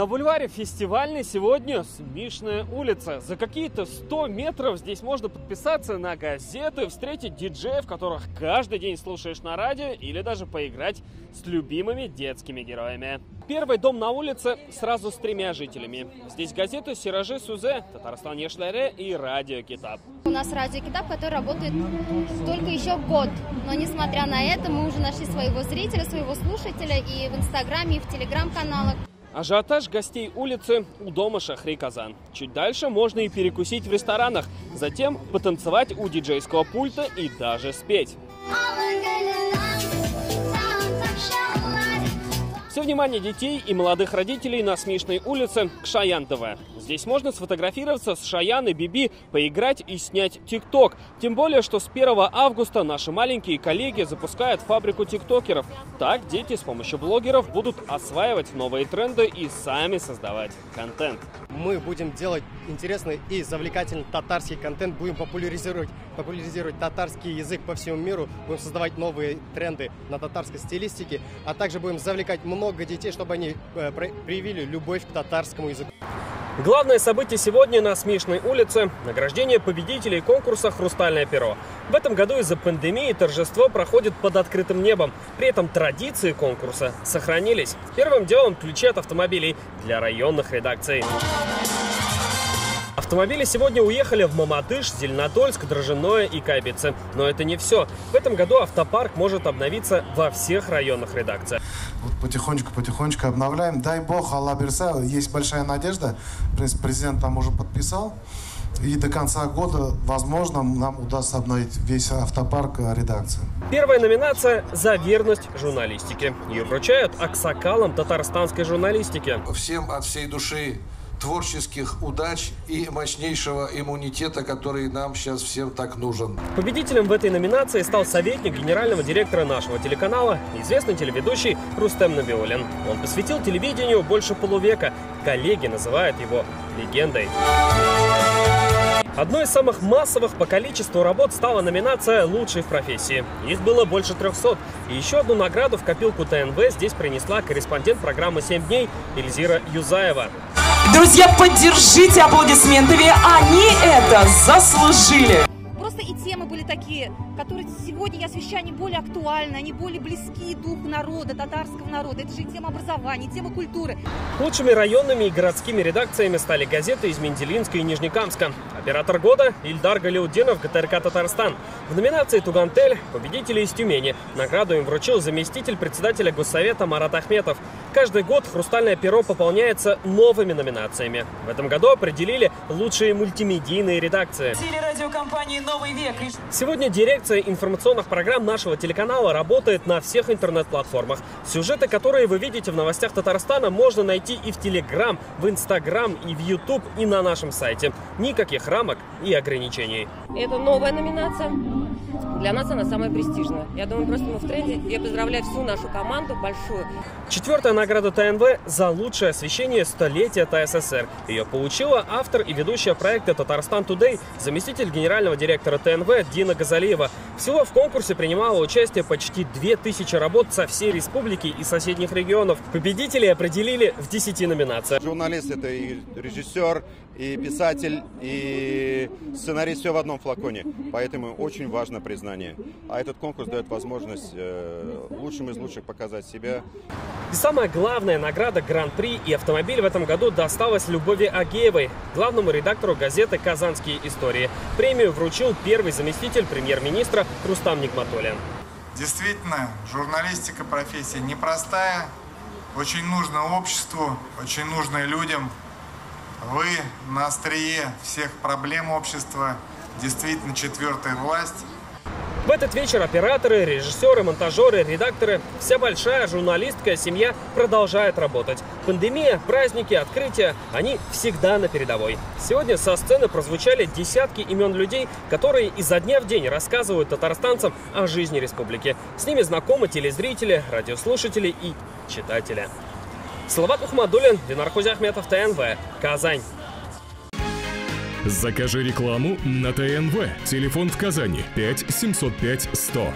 На бульваре Фестивальный сегодня Смешная улица. За какие-то 100 метров здесь можно подписаться на газеты, встретить диджеев, которых каждый день слушаешь на радио, или даже поиграть с любимыми детскими героями. Первый дом на улице сразу с 3 жителями. Здесь газеты «Сиражи Сузе», «Татарстан Яшляре» и «Радио Китап». У нас «Радио Китап», который работает только еще год. Но несмотря на это, мы уже нашли своего зрителя, своего слушателя и в Инстаграме, и в Телеграм-каналах. Ажиотаж гостей улицы у дома Шахри Казан. Чуть дальше можно и перекусить в ресторанах, затем потанцевать у диджейского пульта и даже спеть. Все внимание детей и молодых родителей на Смешной улице к Шаян ТВ. Здесь можно сфотографироваться с Шаян и Биби, поиграть и снять ТикТок. Тем более, что с 1 августа наши маленькие коллеги запускают фабрику тиктокеров. Так дети с помощью блогеров будут осваивать новые тренды и сами создавать контент. Мы будем делать интересный и завлекательный татарский контент, будем популяризировать татарский язык по всему миру, будем создавать новые тренды на татарской стилистике, а также будем завлекать много детей, чтобы они проявили любовь к татарскому языку. Главное событие сегодня на Смешной улице – награждение победителей конкурса «Хрустальное перо». В этом году из-за пандемии торжество проходит под открытым небом. При этом традиции конкурса сохранились. Первым делом ключи от автомобилей для районных редакций. Автомобили сегодня уехали в Мамадыш, Зеленодольск, Дрожжиное и Кайбице. Но это не все. В этом году автопарк может обновиться во всех районных редакциях. Вот потихонечку обновляем. Дай бог, Аллах берса, есть большая надежда. Президент там уже подписал. И до конца года, возможно, нам удастся обновить весь автопарк редакции. Первая номинация «За верность журналистике». Ее вручают аксакалам татарстанской журналистики. Всем от всей души творческих удач и мощнейшего иммунитета, который нам сейчас всем так нужен. Победителем в этой номинации стал советник генерального директора нашего телеканала, известный телеведущий Рустем Набиуллин. Он посвятил телевидению больше полувека. Коллеги называют его легендой. Одной из самых массовых по количеству работ стала номинация «Лучший в профессии». Их было больше 300. И еще одну награду в копилку ТНВ здесь принесла корреспондент программы «7 дней» Эльзира Юзаева. Друзья, поддержите аплодисментами, они это заслужили. Просто и темы были такие, которые сегодня я освещаю, они более актуальны, они более близки духу народа, татарского народа. Это же и тема образования, и тема культуры. Лучшими районными и городскими редакциями стали газеты из Менделинска и Нижнекамска. Оператор года Ильдар Галяутдинов, ГТРК «Татарстан». В номинации «Тугантель» победители из Тюмени. Награду им вручил заместитель председателя Госсовета Марат Ахметов. Каждый год «Хрустальное перо» пополняется новыми номинациями. В этом году определили лучшие мультимедийные редакции. Телерадиокомпании «Новый век». Сегодня дирекция информационных программ нашего телеканала работает на всех интернет-платформах. Сюжеты, которые вы видите в новостях Татарстана, можно найти и в Телеграм, в Инстаграм, и в Ютуб, и на нашем сайте. Никаких рамок и ограничений. Это новая номинация. Для нас она самая престижная. Я думаю, просто мы в тренде. Я поздравляю всю нашу команду большую. 4-я награда ТНВ за лучшее освещение столетия ТССР. Ее получила автор и ведущая проекта «Татарстан Тудей», заместитель генерального директора ТНВ Дина Газалиева. Всего в конкурсе принимало участие почти 2000 работ со всей республики и соседних регионов. Победителей определили в 10 номинациях. Журналист — это и режиссер, и писатель, и сценарист, все в одном флаконе. Поэтому очень важно признание. А этот конкурс дает возможность лучшим из лучших показать себя. И самая главная награда Гран-при и автомобиль в этом году досталась Любови Агеевой, главному редактору газеты «Казанские истории». Премию вручил первый заместитель премьер-министра Рустам Нигматуллин. Действительно, журналистика профессия непростая, очень нужна обществу, очень нужна людям. Вы на острие всех проблем общества, действительно 4-я власть. В этот вечер операторы, режиссеры, монтажеры, редакторы, вся большая журналистская семья продолжает работать. Пандемия, праздники, открытия – они всегда на передовой. Сегодня со сцены прозвучали десятки имен людей, которые изо дня в день рассказывают татарстанцам о жизни республики. С ними знакомы телезрители, радиослушатели и читатели. Салават Ухмадуллин, Динар Хузяхметов, ТНВ, Казань. Закажи рекламу на ТНВ. Телефон в Казани 5 705 100.